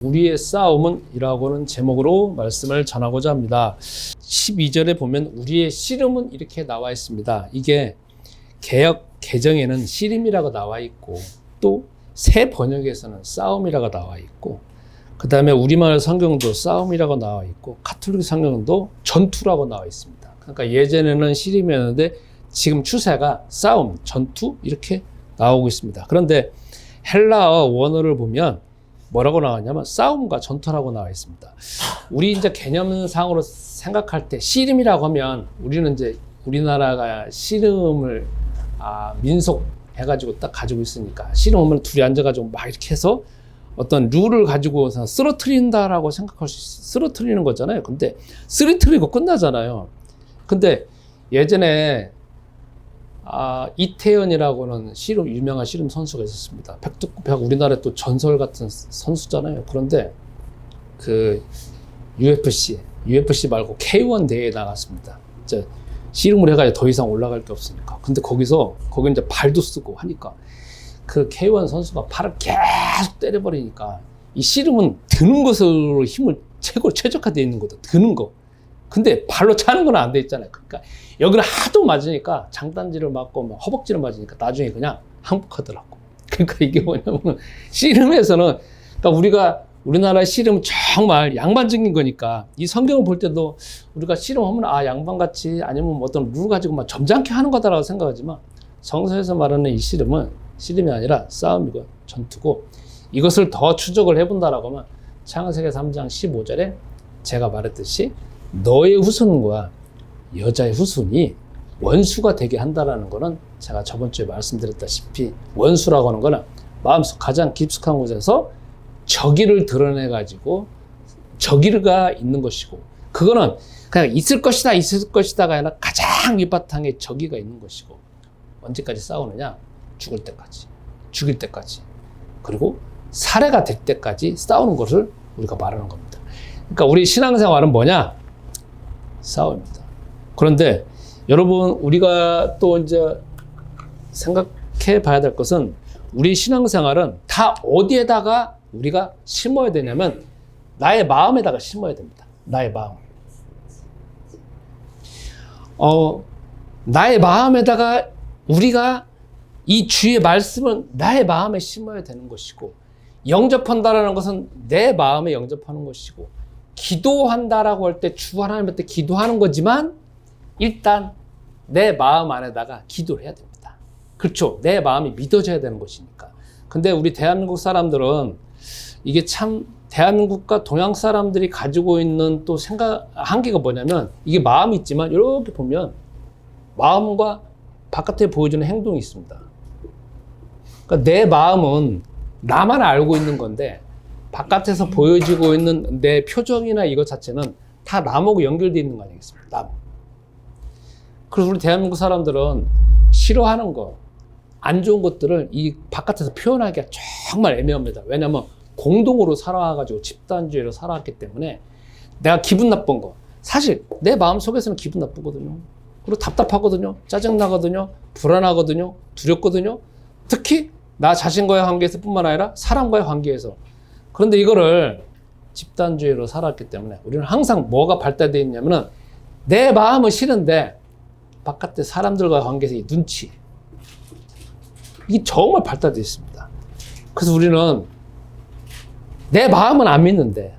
우리의 싸움은 이라고는 제목으로 말씀을 전하고자 합니다. 12절에 보면 우리의 씨름은 이렇게 나와 있습니다. 이게 개역 개정에는 씨름이라고 나와 있고 또 새 번역에서는 싸움이라고 나와 있고 그 다음에 우리말 성경도 싸움이라고 나와 있고 가톨릭 성경도 전투라고 나와 있습니다. 그러니까 예전에는 씨름이었는데 지금 추세가 싸움, 전투 이렇게 나오고 있습니다. 그런데 헬라어 원어를 보면 뭐라고 나왔냐면 싸움과 전투라고 나와 있습니다. 우리 이제 개념상으로 생각할 때 씨름이라고 하면 우리는 이제 우리나라가 씨름을 민속 해가지고 딱 가지고 있으니까 씨름하면 둘이 앉아가지고 막 이렇게 해서 어떤 룰을 가지고서 쓰러트린다라고 생각할 수 있어요. 쓰러트리는 거잖아요. 근데 쓰러트리고 끝나잖아요. 근데 예전에 이태현이라고는 유명한 씨름 선수가 있었습니다. 백두백 우리나라에 또 전설 같은 선수잖아요. 그런데 그 UFC 말고 K1 대회에 나갔습니다. 이제 씨름을 해가지고 더 이상 올라갈 게 없으니까. 근데 거기 이제 발도 쓰고 하니까 그 K1 선수가 발을 계속 때려버리니까 이 씨름은 드는 것으로 힘을 최적화되어 있는 거다. 드는 거. 근데 발로 차는 건 안 돼 있잖아요. 그러니까 여기를 하도 맞으니까 장단지를 맞고 막 허벅지를 맞으니까 나중에 그냥 항복하더라고. 그러니까 이게 뭐냐면 씨름에서는 그러니까 우리나라 씨름은 정말 양반적인 거니까 이 성경을 볼 때도 우리가 씨름하면 양반같이 아니면 어떤 룰 가지고 막 점잖게 하는 거다라고 생각하지만 성서에서 말하는 이 씨름은 씨름이 아니라 싸움이고 전투고 이것을 더 추적을 해본다라고 하면 창세기 3장 15절에 제가 말했듯이 너의 후손과 여자의 후손이 원수가 되게 한다라는 거는 제가 저번 주에 말씀드렸다시피 원수라고 하는 거는 마음속 가장 깊숙한 곳에서 적의를 드러내 가지고 적의가 있는 것이고 그거는 그냥 있을 것이다가 아니라 가장 밑바탕에 적의가 있는 것이고 언제까지 싸우느냐? 죽일 때까지 그리고 살해가 될 때까지 싸우는 것을 우리가 말하는 겁니다. 그러니까 우리 신앙생활은 뭐냐? 싸움입니다. 그런데 여러분 우리가 또 이제 생각해 봐야 될 것은 우리 신앙생활은 다 어디에다가 우리가 심어야 되냐면 나의 마음에다가 심어야 됩니다. 나의 마음. 나의 마음에다가 우리가 이 주의 말씀은 나의 마음에 심어야 되는 것이고 영접한다라는 것은 내 마음에 영접하는 것이고 기도한다라고 할 때 주 하나님한테 기도하는 거지만 일단 내 마음 안에다가 기도를 해야 됩니다. 그렇죠. 내 마음이 믿어져야 되는 것이니까. 근데 우리 대한민국 사람들은 이게 참 대한민국과 동양 사람들이 가지고 있는 또 한계가 뭐냐면 이게 마음이 있지만 이렇게 보면 마음과 바깥에 보여주는 행동이 있습니다. 그러니까 내 마음은 나만 알고 있는 건데 바깥에서 보여지고 있는 내 표정이나 이것 자체는 다 남하고 연결되어 있는 거 아니겠습니까? 남. 그래서 우리 대한민국 사람들은 싫어하는 거, 안 좋은 것들을 이 바깥에서 표현하기가 정말 애매합니다. 왜냐하면 공동으로 살아와가지고 집단주의로 살아왔기 때문에 내가 기분 나쁜 거, 사실 내 마음속에서는 기분 나쁘거든요. 그리고 답답하거든요. 짜증나거든요. 불안하거든요. 두렵거든요. 특히 나 자신과의 관계에서 뿐만 아니라 사람과의 관계에서. 그런데 이거를 집단주의로 살았기 때문에 우리는 항상 뭐가 발달되어 있냐면은 내 마음은 싫은데 바깥에 사람들과의 관계에서 이 눈치. 이게 정말 발달되어 있습니다. 그래서 우리는 내 마음은 안 믿는데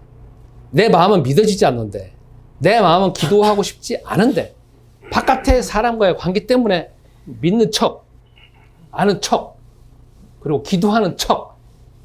내 마음은 믿어지지 않는데 내 마음은 기도하고 싶지 않은데 바깥의 사람과의 관계 때문에 믿는 척, 아는 척, 그리고 기도하는 척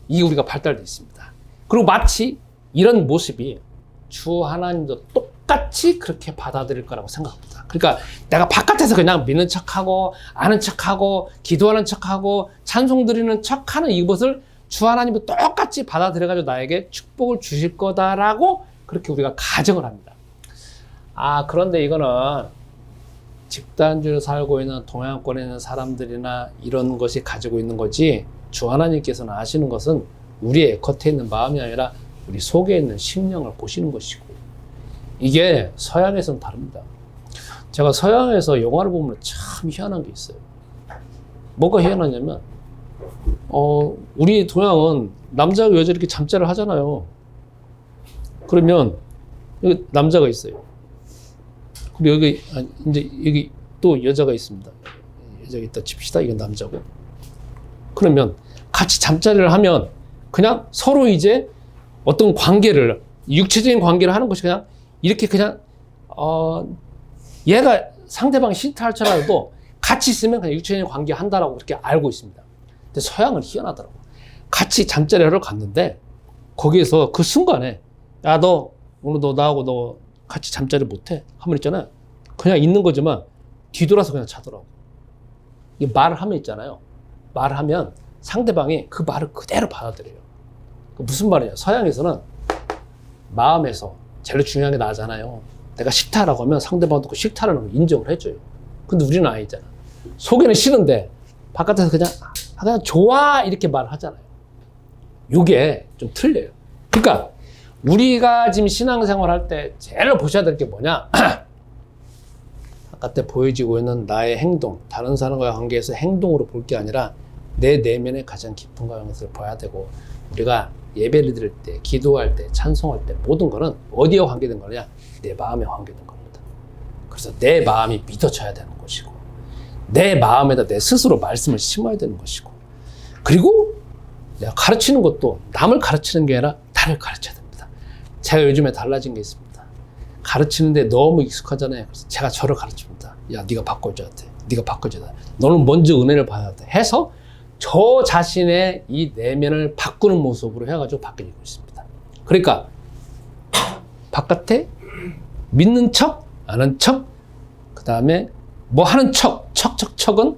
이게 우리가 발달되어 있습니다. 그리고 마치 이런 모습이 주 하나님도 똑같이 그렇게 받아들일 거라고 생각합니다. 그러니까 내가 바깥에서 그냥 믿는 척하고 아는 척하고 기도하는 척하고 찬송 드리는 척하는 이것을 주 하나님도 똑같이 받아들여가지고 나에게 축복을 주실 거다라고 그렇게 우리가 가정을 합니다. 그런데 이거는 집단주의로 살고 있는 동양권에 있는 사람들이나 이런 것이 가지고 있는 거지 주 하나님께서는 아시는 것은 우리의 겉에 있는 마음이 아니라 우리 속에 있는 심령을 보시는 것이고 이게 서양에서는 다릅니다. 제가 서양에서 영화를 보면 참 희한한 게 있어요. 뭐가 희한하냐면 우리 동양은 남자하고 여자 이렇게 잠자를 하잖아요. 그러면 여기 남자가 있어요. 그리고 여기 이제 여기 또 여자가 있습니다. 여자가 있다 칩시다. 이건 남자고. 그러면 같이 잠자리를 하면 그냥 서로 이제 어떤 관계를 육체적인 관계를 하는 것이 그냥 이렇게 그냥 얘가 상대방이 싫다 할지라도 같이 있으면 그냥 육체적인 관계 한다라고 그렇게 알고 있습니다. 근데 서양은 희한하더라고. 같이 잠자리를 하러 갔는데 거기에서 그 순간에 야, 너 오늘 너 나하고 너 같이 잠자리 못해? 하면 있잖아요. 그냥 있는 거지만 뒤돌아서 그냥 자더라고. 이게 말을 하면 있잖아요. 말을 하면 상대방이 그 말을 그대로 받아들여요. 무슨 말이냐? 서양에서는 마음에서 제일 중요한 게 나잖아요. 내가 싫다라고 하면 상대방도 그 싫다라는 걸 인정을 해줘요. 근데 우리는 아니잖아. 속에는 싫은데 바깥에서 그냥 좋아 이렇게 말을 하잖아요. 요게 좀 틀려요. 그러니까 우리가 지금 신앙생활 할 때 제일 보셔야 될 게 뭐냐? 바깥에 보여지고 있는 나의 행동, 다른 사람과의 관계에서 행동으로 볼 게 아니라 내 내면의 가장 깊은 것을 봐야 되고, 우리가 예배를 드릴 때, 기도할 때, 찬송할 때 모든 거는 어디에 관계된 거냐? 내 마음에 관계된 겁니다. 그래서 내 마음이 믿어져야 되는 것이고, 내 마음에다 내 스스로 말씀을 심어야 되는 것이고, 그리고 내가 가르치는 것도 남을 가르치는 게 아니라 나를 가르쳐야 됩니다. 제가 요즘에 달라진 게 있습니다. 가르치는데 너무 익숙하잖아요. 그래서 제가 저를 가르칩니다. 야, 네가 바꿔줘야 돼. 네가 바꿔줘야 돼. 너는 먼저 은혜를 받아야 돼. 해서 저 자신의 이 내면을 바꾸는 모습으로 해가지고 바뀌고 있습니다. 그러니까 바깥에 믿는 척, 아는 척, 그 다음에 뭐 하는 척, 척은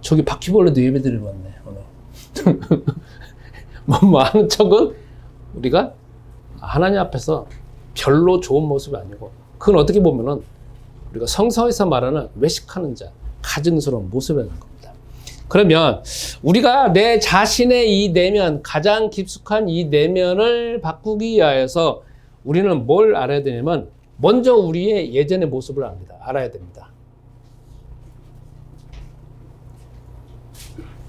저기 바퀴벌레도 예배드리러 왔네 오늘. 뭐 하는 척은 우리가 하나님 앞에서 별로 좋은 모습이 아니고, 그건 어떻게 보면은 우리가 성서에서 말하는 외식하는 자, 가증스러운 모습이라는 겁니다. 그러면 우리가 내 자신의 이 내면, 가장 깊숙한 이 내면을 바꾸기 위하여서 우리는 뭘 알아야 되냐면, 먼저 우리의 예전의 모습을 알아야 됩니다.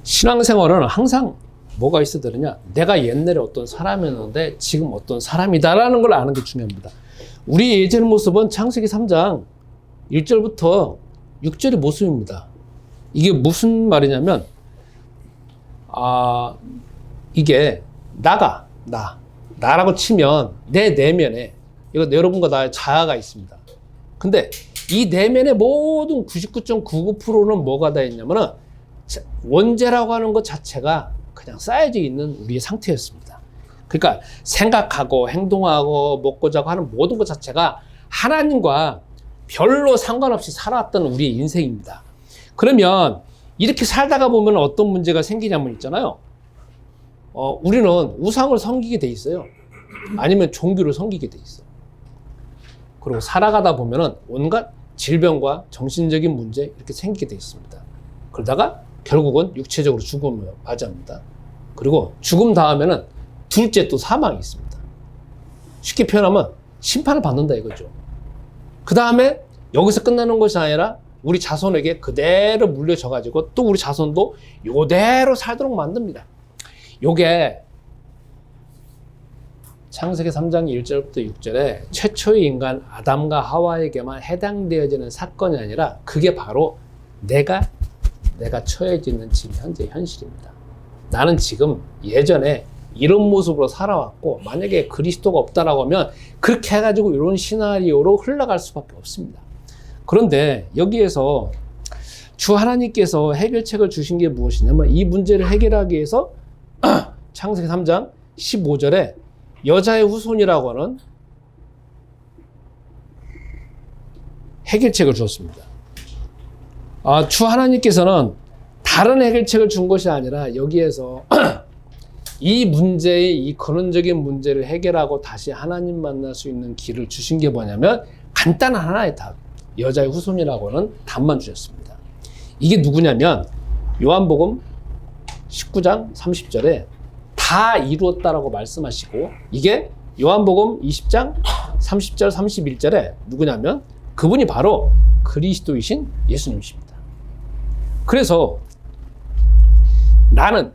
신앙생활은 항상 뭐가 있어야 되느냐? 내가 옛날에 어떤 사람이었는데 지금 어떤 사람이다라는 걸 아는 게 중요합니다. 우리 예전의 모습은 창세기 3장 1절부터 6절의 모습입니다. 이게 무슨 말이냐면, 이게 나라고 치면 내 내면에 이거 여러분과 나의 자아가 있습니다. 근데 이 내면의 모든 99.99%는 뭐가 다 있냐면은 원죄라고 하는 것 자체가 그냥 쌓여져 있는 우리의 상태였습니다. 그러니까 생각하고 행동하고 먹고 자고 하는 모든 것 자체가 하나님과 별로 상관없이 살아왔던 우리의 인생입니다. 그러면 이렇게 살다가 보면 어떤 문제가 생기냐면 있잖아요. 우리는 우상을 섬기게 돼 있어요. 아니면 종교를 섬기게 돼 있어요. 그리고 살아가다 보면은 온갖 질병과 정신적인 문제 이렇게 생기게 돼 있습니다. 그러다가 결국은 육체적으로 죽음을 맞이합니다. 그리고 죽음 다음에는 둘째 또 사망이 있습니다. 쉽게 표현하면 심판을 받는다 이거죠. 그 다음에 여기서 끝나는 것이 아니라 우리 자손에게 그대로 물려져가지고 또 우리 자손도 이대로 살도록 만듭니다. 요게 창세기 3장 1절부터 6절에 최초의 인간 아담과 하와에게만 해당되어지는 사건이 아니라 그게 바로 내가 처해져 있는 지금 현재 현실입니다. 나는 지금 예전에 이런 모습으로 살아왔고, 만약에 그리스도가 없다라고 하면 그렇게 해가지고 이런 시나리오로 흘러갈 수밖에 없습니다. 그런데 여기에서 주 하나님께서 해결책을 주신 게 무엇이냐면, 이 문제를 해결하기 위해서 창세기 3장 15절에 여자의 후손이라고 하는 해결책을 주었습니다. 주 하나님께서는 다른 해결책을 준 것이 아니라 여기에서 이 문제의 이 근원적인 문제를 해결하고 다시 하나님 만날 수 있는 길을 주신 게 뭐냐면 간단한 하나의 답, 여자의 후손이라고 하는 답만 주셨습니다. 이게 누구냐면 요한복음 19장 30절에 다 이루었다라고 말씀하시고, 이게 요한복음 20장 30절 31절에 누구냐면 그분이 바로 그리스도이신 예수님이십니다. 그래서 나는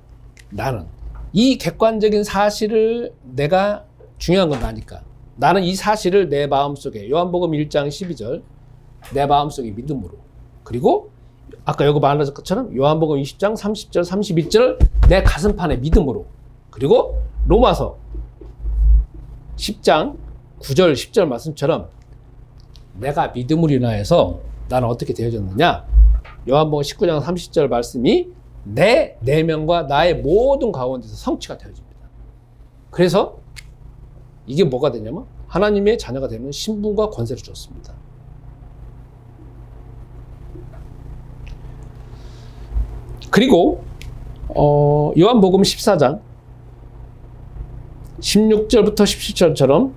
이 객관적인 사실을 내가 중요한 건 나니까. 나는 이 사실을 내 마음속에 요한복음 1장 12절 내 마음속에 믿음으로, 그리고 아까 여기 말한 것처럼 요한복음 20장 30절 31절 내 가슴판에 믿음으로, 그리고 로마서 10장 9절 10절 말씀처럼 내가 믿음으로 인하여서 나는 어떻게 되어졌느냐, 요한복음 19장 30절 말씀이 내 내면과 나의 모든 가운데서 성취가 되어집니다. 그래서 이게 뭐가 되냐면 하나님의 자녀가 되는 신분과 권세를 줬습니다. 그리고 요한복음 14장 16절부터 17절처럼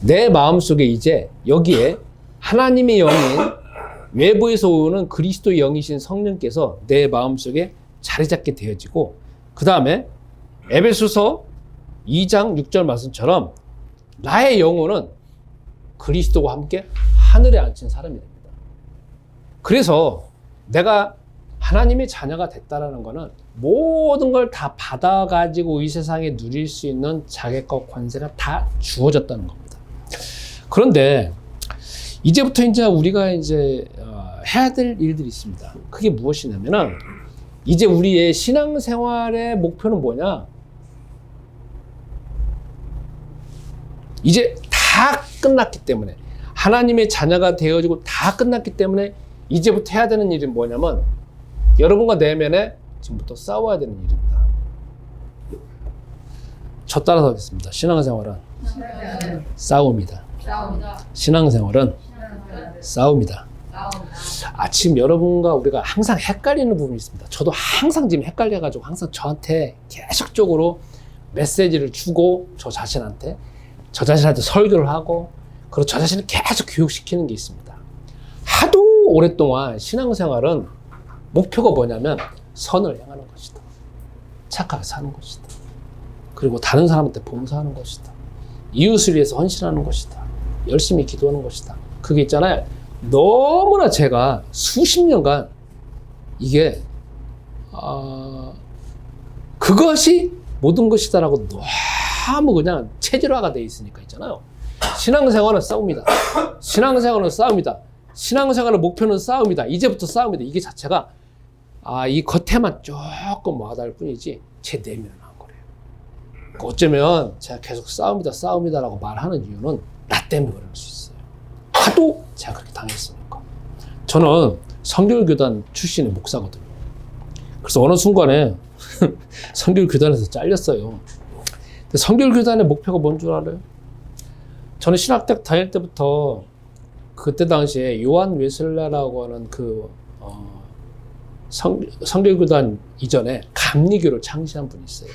내 마음속에 이제 여기에 하나님의 영인 외부에서 오는 그리스도의 영이신 성령께서 내 마음속에 자리 잡게 되어지고, 그 다음에 에베소서 2장 6절 말씀처럼 나의 영혼은 그리스도와 함께 하늘에 앉힌 사람이 됩니다. 그래서 내가 하나님의 자녀가 됐다는 것은 모든 걸 다 받아가지고 이 세상에 누릴 수 있는 자격과 권세가 다 주어졌다는 겁니다. 그런데 이제부터 이제 우리가 이제 해야 될 일들이 있습니다. 그게 무엇이냐면은 이제 우리의 신앙생활의 목표는 뭐냐? 이제 다 끝났기 때문에, 하나님의 자녀가 되어지고 다 끝났기 때문에 이제부터 해야 되는 일이 뭐냐면 여러분과 내면에 지금부터 싸워야 되는 일입니다. 저 따라서 하겠습니다. 신앙생활은 싸움이다. 신앙생활은 싸움이다. 지금 여러분과 우리가 항상 헷갈리는 부분이 있습니다. 저도 항상 지금 헷갈려가지고 항상 저한테 계속적으로 메시지를 주고 저 자신한테 설교를 하고, 그리고 저 자신을 계속 교육시키는 게 있습니다. 하도 오랫동안 신앙생활은 목표가 뭐냐면 선을 향하는 것이다. 착하게 사는 것이다. 그리고 다른 사람한테 봉사하는 것이다. 이웃을 위해서 헌신하는 것이다. 열심히 기도하는 것이다. 그게 있잖아요. 너무나 제가 수십 년간 이게 그것이 모든 것이다라고 너무 그냥 체질화가 돼 있으니까 있잖아요. 신앙생활은 싸움이다. 신앙생활은 싸움이다. 신앙생활의 목표는 싸움이다. 이제부터 싸움이다. 이게 자체가 이 겉에만 조금 와닿을 뿐이지 제 내면은 한 거래요. 어쩌면 제가 계속 싸움이다라고 말하는 이유는 나 때문에 그럴 수 있어요. 하도 제가 그렇게 당했으니까. 저는 성결교단 출신의 목사거든요. 그래서 어느 순간에 성결교단에서 잘렸어요. 근데 성결교단의 목표가 뭔 줄 알아요? 저는 신학대학 다닐 때부터 그때 당시에 요한 웨슬레라고 하는 성결교단 이전에 감리교를 창시한 분이 있어요.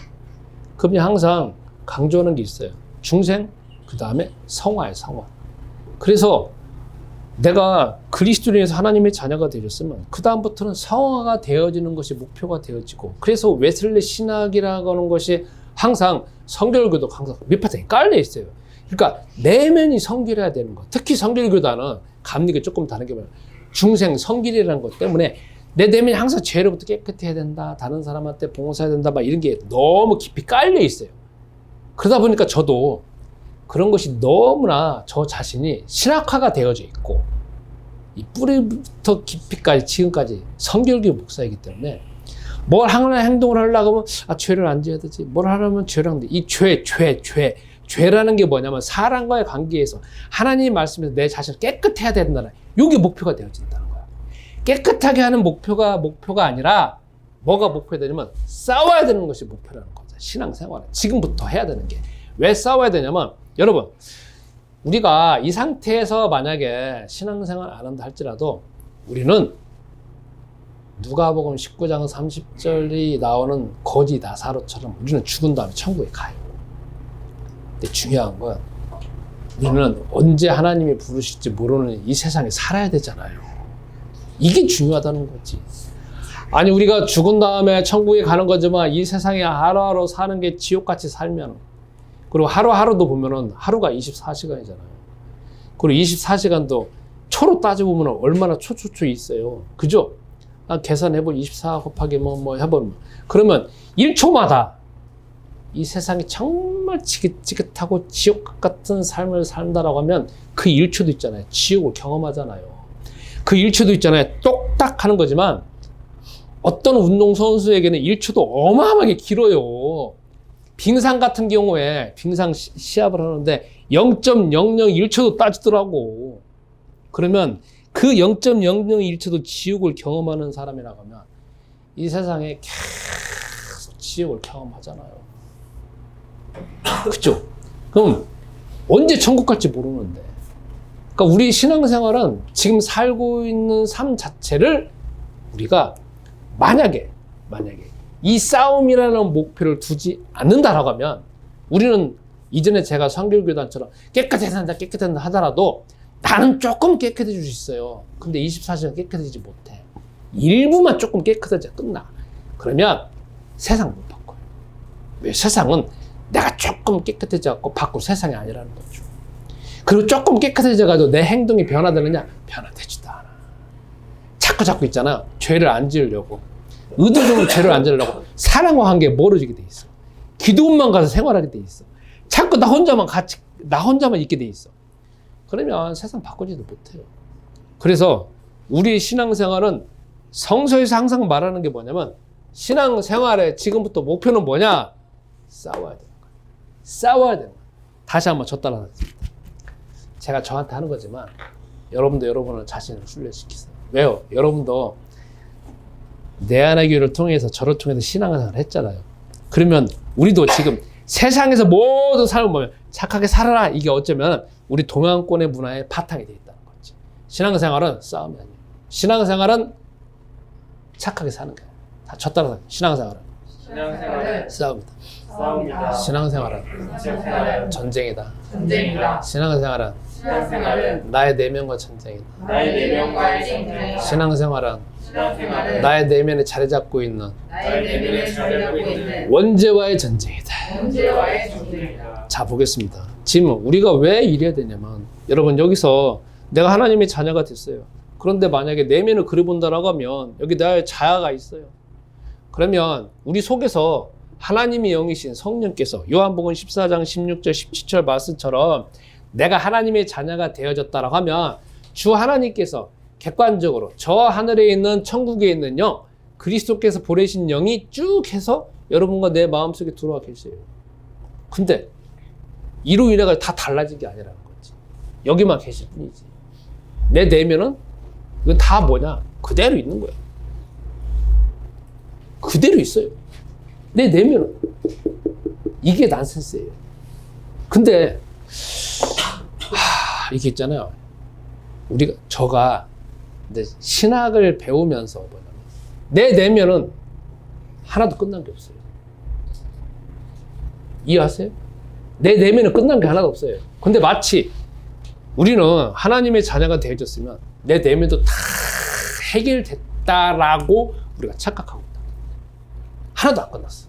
그분이 항상 강조하는 게 있어요. 중생, 그 다음에 성화예요, 성화. 그래서 내가 그리스도인에서 하나님의 자녀가 되었으면 그 다음부터는 성화가 되어지는 것이 목표가 되어지고, 그래서 웨슬레 신학이라고 하는 것이 항상 성결교도 항상 밑바탕에 깔려 있어요. 그러니까 내면이 성결해야 되는 거. 특히 성결교단은 감리교 조금 다른 게 뭐냐면 중생 성결이라는 것 때문에 내 내면이 항상 죄로부터 깨끗해야 된다. 다른 사람한테 봉사해야 된다. 막 이런 게 너무 깊이 깔려 있어요. 그러다 보니까 저도 그런 것이 너무나 저 자신이 신학화가 되어져 있고, 이 뿌리부터 깊이까지 지금까지 성결교 목사이기 때문에 뭘 하나 행동을 하려고 하면 죄를 안 지어야 되지. 뭘 하려면 죄를 하는데 이 죄라는 게 뭐냐면 사람과의 관계에서 하나님 말씀에서 내 자신을 깨끗해야 된다는, 이게 목표가 되어진다는 거야. 깨끗하게 하는 목표가 아니라 뭐가 목표가 되냐면 싸워야 되는 것이 목표라는 거죠. 신앙생활은 지금부터 해야 되는 게. 왜 싸워야 되냐면 여러분, 우리가 이 상태에서 만약에 신앙생활 안 한다 할지라도 우리는 누가복음 19장 30절이 나오는 거지 나사로처럼 우리는 죽은 다음에 천국에 가요. 근데 중요한 건 우리는 언제 하나님이 부르실지 모르는 이 세상에 살아야 되잖아요. 이게 중요하다는 거지. 아니 우리가 죽은 다음에 천국에 가는 거지만 이 세상에 하루하루 사는 게 지옥같이 살면, 그리고 하루하루도 보면은 하루가 24시간이잖아요. 그리고 24시간도 초로 따져보면 얼마나 초초초 있어요. 그죠? 계산해보면 24 곱하기 뭐 해보면 그러면 1초마다 이 세상이 정말 정말 지긋지긋하고 지옥 같은 삶을 산다라고 하면 그 1초도 있잖아요. 지옥을 경험하잖아요. 그 1초도 있잖아요. 똑딱 하는 거지만 어떤 운동선수에게는 1초도 어마어마하게 길어요. 빙상 같은 경우에 빙상 시합을 하는데 0.001초도 따지더라고. 그러면 그 0.001초도 지옥을 경험하는 사람이라고 하면 이 세상에 계속 지옥을 경험하잖아요. 그죠? 그럼 언제 천국 갈지 모르는데. 그러니까 우리 신앙생활은 지금 살고 있는 삶 자체를 우리가 만약에 이 싸움이라는 목표를 두지 않는다라고 하면 우리는 이전에 제가 선교교단처럼 깨끗해야 한다 하더라도 나는 조금 깨끗해질 수 있어요. 근데 24시간 깨끗해지지 못해. 일부만 조금 깨끗해져 끝나. 그러면 세상 못 바꿔요. 왜? 세상은 내가 조금 깨끗해져갖고 바꿀 세상이 아니라는 거죠. 그리고 조금 깨끗해져가지고 내 행동이 변화되느냐? 변화되지도 않아. 자꾸 있잖아. 죄를 안 지으려고. 의도적으로 죄를 안 지으려고 사랑과 관계에 멀어지게 돼 있어. 기도원만 가서 생활하게 돼 있어. 자꾸 나 혼자만 있게 돼 있어. 그러면 세상 바꾸지도 못해요. 그래서 우리 신앙생활은 성서에서 항상 말하는 게 뭐냐면 신앙생활의 지금부터 목표는 뭐냐? 싸워야 되는 거야. 싸워야 되는 거야. 다시 한번 저 따라하겠습니다. 제가 저한테 하는 거지만 여러분도 여러분의 자신을 훈련시키세요. 왜요? 여러분도 내 안의 교회를 통해서 저를 통해서 신앙생활을 했잖아요. 그러면 우리도 지금 세상에서 모든 삶을 보면 착하게 살아라. 이게 어쩌면 우리 동양권의 문화의 바탕이 되어 있다는 거지. 신앙생활은 싸움이 아니에요. 신앙생활은 착하게 사는 거예요. 다 저 따라서 신앙생활은 싸움이다. 신앙생활은 전쟁이다. 신앙생활은 나의 내면과 전쟁이다. 신앙생활은 나의 내면에 자리 잡고 있는 원죄와의 전쟁이다. 자, 보겠습니다. 지금 우리가 왜 이래야 되냐면 여러분 여기서 내가 하나님의 자녀가 됐어요. 그런데 만약에 내면을 그려본다라고 하면 여기 나의 자아가 있어요. 그러면 우리 속에서 하나님의 영이신 성령께서 요한복음 14장 16절 17절 말씀처럼 내가 하나님의 자녀가 되어졌다라고 하면 주 하나님께서 객관적으로 저 하늘에 있는 천국에 있는 영, 그리스도께서 보내신 영이 쭉 해서 여러분과 내 마음속에 들어와 계세요. 근데 이로 인해서 다 달라진 게 아니라는 거지. 여기만 계실 뿐이지. 내 내면은 이건 다 뭐냐? 그대로 있는 거야. 그대로 있어요. 내 내면은. 이게 난센스예요. 근데 이게 있잖아요. 저가 신학을 배우면서 뭐냐면 내 내면은 하나도 끝난 게 없어요. 이해하세요? 내 내면은 끝난 게 하나도 없어요. 근데 마치 우리는 하나님의 자녀가 되어졌으면 내 내면도 다 해결됐다라고 우리가 착각하고 있다. 하나도 안 끝났어.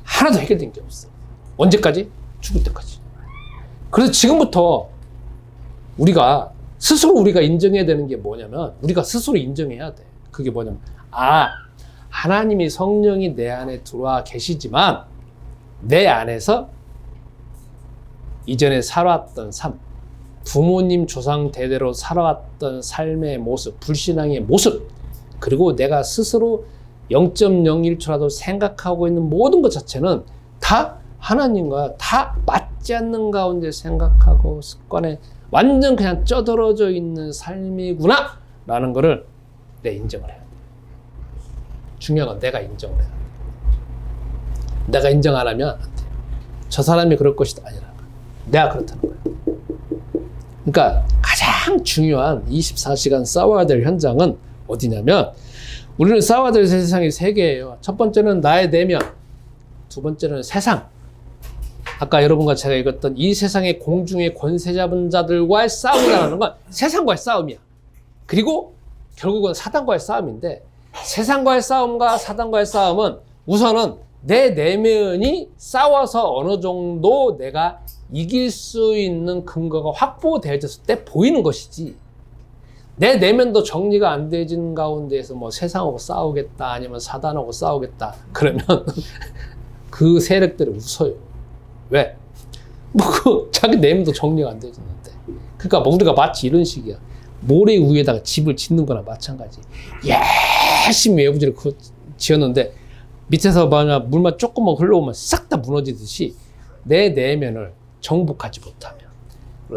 하나도 해결된 게 없어. 언제까지? 죽을 때까지. 그래서 지금부터 스스로 우리가 인정해야 되는 게 뭐냐면 우리가 스스로 인정해야 돼. 그게 뭐냐면 하나님이 성령이 내 안에 들어와 계시지만 내 안에서 이전에 살아왔던 삶, 부모님 조상 대대로 살아왔던 삶의 모습, 불신앙의 모습, 그리고 내가 스스로 0.01초라도 생각하고 있는 모든 것 자체는 다 하나님과 다 맞지 않는 가운데 생각하고 습관에 완전 그냥 쩌들어져 있는 삶이구나 라는 거를 내 인정을 해야 돼. 중요한 건 내가 인정을 해야 돼. 내가 인정 안 하면 안 돼. 저 사람이 그럴 것이다 아니라 내가 그렇다는 거야. 그러니까 가장 중요한 24시간 싸워야 될 현장은 어디냐면 우리는 싸워야 될 세상이 3개예요. 첫 번째는 나의 내면, 두 번째는 세상. 아까 여러분과 제가 읽었던 이 세상의 공중의 권세 잡은 자들과의 싸움이라는 건 세상과의 싸움이야. 그리고 결국은 사단과의 싸움인데 세상과의 싸움과 사단과의 싸움은 우선은 내 내면이 싸워서 어느 정도 내가 이길 수 있는 근거가 확보되어졌을 때 보이는 것이지, 내 내면도 정리가 안 되진 가운데에서 뭐 세상하고 싸우겠다 아니면 사단하고 싸우겠다 그러면 그 세력들이 웃어요. 왜? 뭐 그 자기 내면도 정리가 안 되었는데. 그러니까 우리가 마치 이런 식이야. 모래 위에다가 집을 짓는 거나 마찬가지. 열심히 외부지를 지었는데 밑에서 만약 물만 조금만 흘러오면 싹 다 무너지듯이 내 내면을 정복하지 못하면,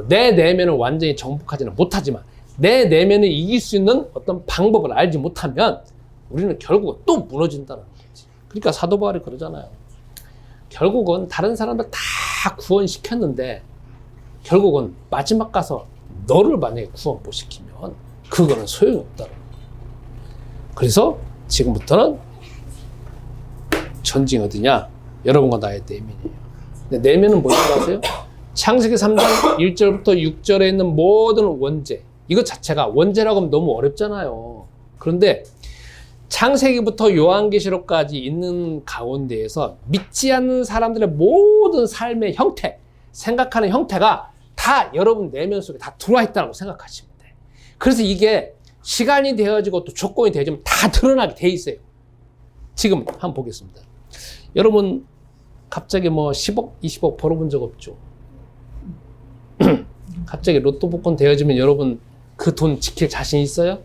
내 내면을 완전히 정복하지는 못하지만 내 내면을 이길 수 있는 어떤 방법을 알지 못하면 우리는 결국은 또 무너진다는 거지. 그러니까 사도 바울이 그러잖아요. 결국은 다른 사람들 다 구원시켰는데 결국은 마지막 가서 너를 만약에 구원 못 시키면 그거는 소용이 없다는 거예요. 그래서 지금부터는 전징이 어디냐? 여러분과 나의 내면이에요. 근데 내면은 뭔지 아세요? 창세기 3장 1절부터 6절에 있는 모든 원죄, 이것 자체가 원죄라고 하면 너무 어렵잖아요. 그런데 창세기부터 요한계시록까지 있는 가운데에서 믿지 않는 사람들의 모든 삶의 형태, 생각하는 형태가 다 여러분 내면 속에 다 들어와 있다고 생각하시면 돼요. 그래서 이게 시간이 되어지고 또 조건이 되어지면 다 드러나게 돼 있어요. 지금 한번 보겠습니다. 여러분 갑자기 뭐 10억, 20억 벌어본 적 없죠? 갑자기 로또 복권 되어지면 여러분 그 돈 지킬 자신 있어요?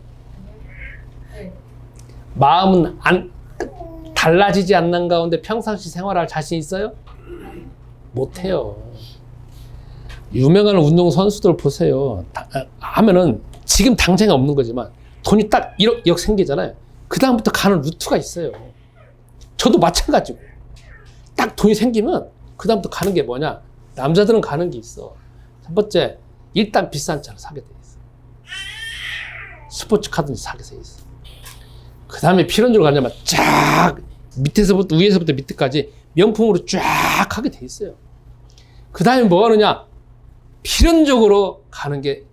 마음은 달라지지 않는 가운데 평상시 생활할 자신 있어요? 못해요. 유명한 운동선수들 보세요. 하면은 지금 당장에 없는 거지만 돈이 딱 1억, 2억 생기잖아요. 그 다음부터 가는 루트가 있어요. 저도 마찬가지고. 딱 돈이 생기면 그 다음부터 가는 게 뭐냐? 남자들은 가는 게 있어. 첫 번째, 일단 비싼 차를 사게 돼 있어. 스포츠 카드는 사게 돼 있어. 그 다음에 필연적으로 가냐면 쫙 밑에서부터 위에서부터 밑에까지 명품으로 쫙 하게 돼 있어요. 그 다음에 뭐 하느냐? 필연적으로 가는 게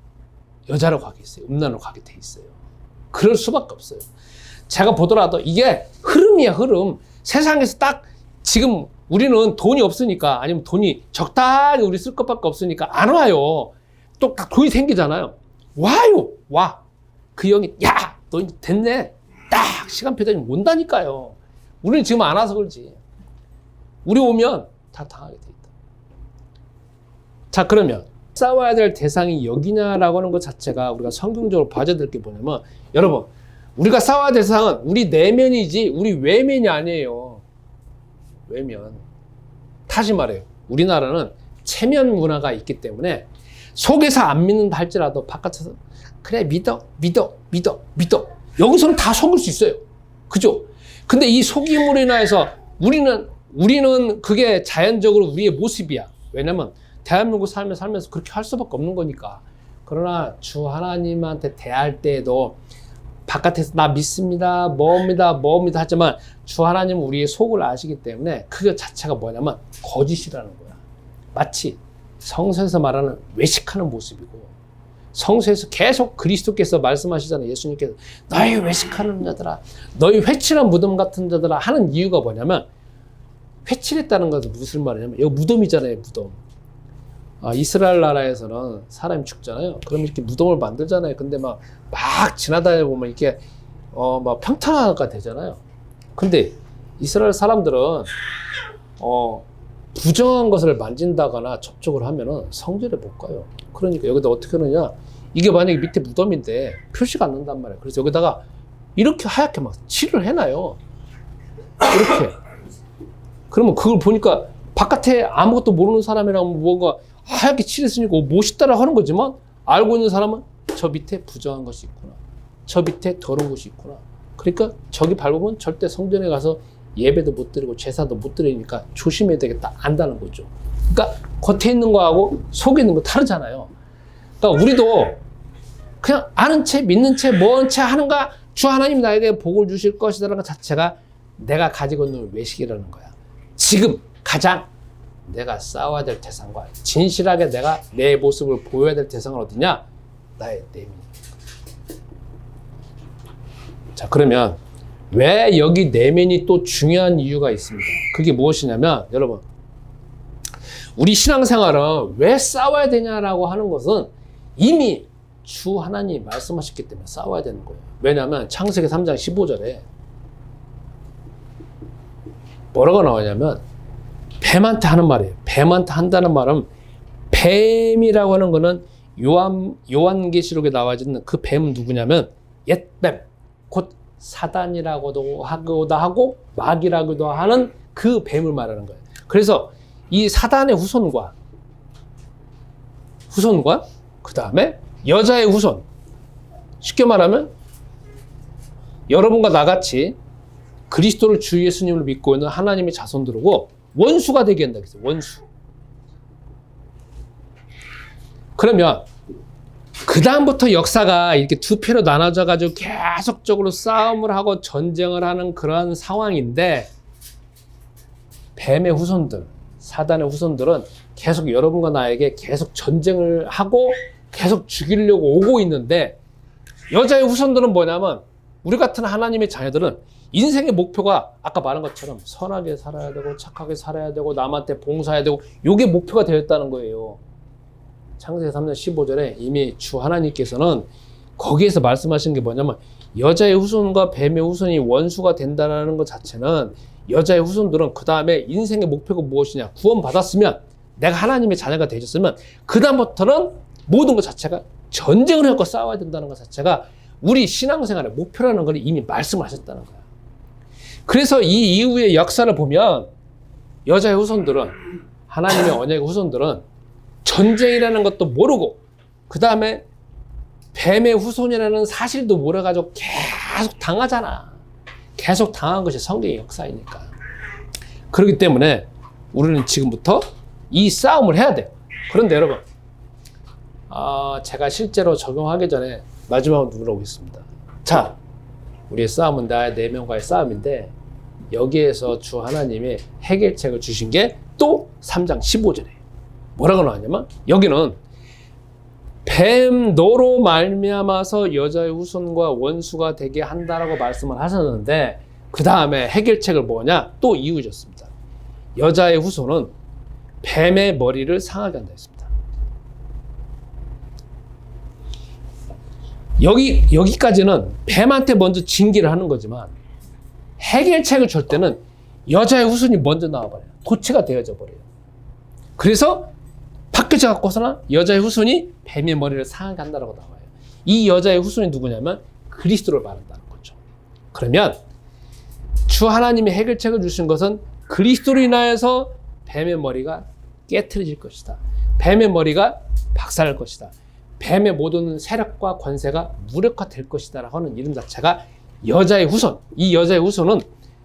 여자로 가게 있어요. 음란으로 가게 돼 있어요. 그럴 수밖에 없어요. 제가 보더라도 이게 흐름이야, 흐름. 세상에서 딱 지금 우리는 돈이 없으니까, 아니면 돈이 적당히 우리 쓸 것밖에 없으니까 안 와요. 또 딱 돈이 생기잖아요. 와요. 와. 그 형이 야, 너 이제 됐네. 딱 시간표 되면 온다니까요. 우리는 지금 안 와서 그렇지. 우리 오면 다 당하게 돼 있다. 자, 그러면 싸워야 될 대상이 여기냐라고 하는 것 자체가 우리가 성경적으로 봐야 될 게 뭐냐면, 여러분, 우리가 싸워야 될 대상은 우리 내면이지 우리 외면이 아니에요. 외면. 다시 말해요. 우리나라는 체면 문화가 있기 때문에 속에서 안 믿는다 할지라도 바깥에서 그래 믿어. 여기서는 다 속을 수 있어요. 그죠? 근데 이 속임으로 인해서 우리는 그게 자연적으로 우리의 모습이야. 왜냐면 대한민국 살면서 그렇게 할 수밖에 없는 거니까. 그러나 주 하나님한테 대할 때에도 바깥에서 나 믿습니다, 뭐입니다 하지만 주 하나님은 우리의 속을 아시기 때문에 그거 자체가 뭐냐면 거짓이라는 거야. 마치 성서에서 말하는 외식하는 모습이고, 성서에서 계속 그리스도께서 말씀하시잖아요. 예수님께서 너희 외식하는 자들아, 너희 회칠한 무덤 같은 자들아 하는 이유가 뭐냐면, 회칠했다는 것은 무슨 말이냐면 여기 무덤이잖아요. 무덤. 이스라엘 나라에서는 사람이 죽잖아요. 그럼 이렇게 무덤을 만들잖아요. 근데 막 지나다니다 보면 이렇게 막 평탄화가 되잖아요. 근데 이스라엘 사람들은 부정한 것을 만진다거나 접촉을 하면은 성전에 못 가요. 그러니까 여기다 어떻게 하느냐? 이게 만약에 밑에 무덤인데 표시가 안 난단 말이에요. 그래서 여기다가 이렇게 하얗게 막 칠을 해놔요. 이렇게. 그러면 그걸 보니까 바깥에 아무것도 모르는 사람이라면 뭔가 하얗게 칠했으니까 멋있다라 하는 거지만, 알고 있는 사람은 저 밑에 부정한 것이 있구나, 저 밑에 더러운 것이 있구나. 그러니까 저기 밟으면 절대 성전에 가서 예배도 못 드리고 제사도 못 드리니까 조심해야 되겠다 안다는 거죠. 그러니까 겉에 있는 거하고 속에 있는 거 다르잖아요. 그러니까 우리도 그냥 아는 채 믿는 채 뭔 채 하는가, 주 하나님 나에게 복을 주실 것이라는 것 자체가 내가 가지고 있는 외식이라는 거야. 지금 가장 내가 싸워야 될 대상과 진실하게 내가 내 모습을 보여야 될 대상은 어디냐? 나의 내면. 자, 그러면 왜 여기 내면이 또 중요한 이유가 있습니다. 그게 무엇이냐면, 여러분, 우리 신앙생활은 왜 싸워야 되냐라고 하는 것은 이미 주 하나님이 말씀하셨기 때문에 싸워야 되는 거예요. 왜냐하면 창세기 3장 15절에 뭐라고 나오냐면, 뱀한테 하는 말이에요. 뱀한테 한다는 말은 뱀이라고 하는 거는 요한계시록에 나와 있는 그 뱀은 누구냐면 옛뱀, 곧 사단이라고도 하고 마귀라고도 하는 그 뱀을 말하는 거예요. 그래서 이 사단의 후손과 그 다음에 여자의 후손, 쉽게 말하면 여러분과 나같이 그리스도를 주 예수님을 믿고 있는 하나님의 자손들이고 원수가 되게 한다 그랬어요. 원수. 그러면 그 다음부터 역사가 이렇게 두 패로 나눠져 가지고 계속적으로 싸움을 하고 전쟁을 하는 그런 상황인데, 뱀의 후손들, 사단의 후손들은 계속 여러분과 나에게 계속 전쟁을 하고 계속 죽이려고 오고 있는데, 여자의 후손들은 뭐냐면 우리 같은 하나님의 자녀들은 인생의 목표가 아까 말한 것처럼 선하게 살아야 되고 착하게 살아야 되고 남한테 봉사해야 되고, 이게 목표가 되었다는 거예요. 창세기 3장 15절에 이미 주 하나님께서는 거기에서 말씀하신 게 뭐냐면, 여자의 후손과 뱀의 후손이 원수가 된다는 것 자체는, 여자의 후손들은 그 다음에 인생의 목표가 무엇이냐, 구원받았으면, 내가 하나님의 자녀가 되셨으면 그 다음부터는 모든 것 자체가 전쟁을 하고 싸워야 된다는 것 자체가 우리 신앙생활의 목표라는 걸 이미 말씀하셨다는 거야. 그래서 이 이후의 역사를 보면 여자의 후손들은, 하나님의 언약의 후손들은 전쟁이라는 것도 모르고, 그 다음에 뱀의 후손이라는 사실도 몰라가지고 계속 당하잖아. 계속 당한 것이 성경의 역사이니까. 그렇기 때문에 우리는 지금부터 이 싸움을 해야 돼요. 그런데 여러분, 제가 실제로 적용하기 전에 마지막으로 물어보겠습니다. 자, 우리의 싸움은 나의 내면과의 싸움인데, 여기에서 주 하나님이 해결책을 주신 게 또 3장 15절이에요. 뭐라고 나왔냐면, 여기는 뱀 너로 말미암아서 여자의 후손과 원수가 되게 한다라고 말씀을 하셨는데, 그 다음에 해결책을 뭐냐? 또 이유 줬습니다. 여자의 후손은 뱀의 머리를 상하게 한다 했습니다. 여기까지는 뱀한테 먼저 징계를 하는 거지만, 해결책을 줄 때는 여자의 후손이 먼저 나와버려요. 도체가 되어져 버려요. 그래서 바뀌어져 갖고서는 여자의 후손이 뱀의 머리를 상하게 한다고 나와요. 이 여자의 후손이 누구냐면 그리스도를 말한다는 거죠. 그러면 주 하나님이 해결책을 주신 것은 그리스도로 인하여서 뱀의 머리가 깨트려질 것이다. 뱀의 머리가 박살날 것이다. 뱀의 모든 세력과 권세가 무력화될 것이다 라고 하는 이름 자체가 여자의 후손. 이 여자의 후손은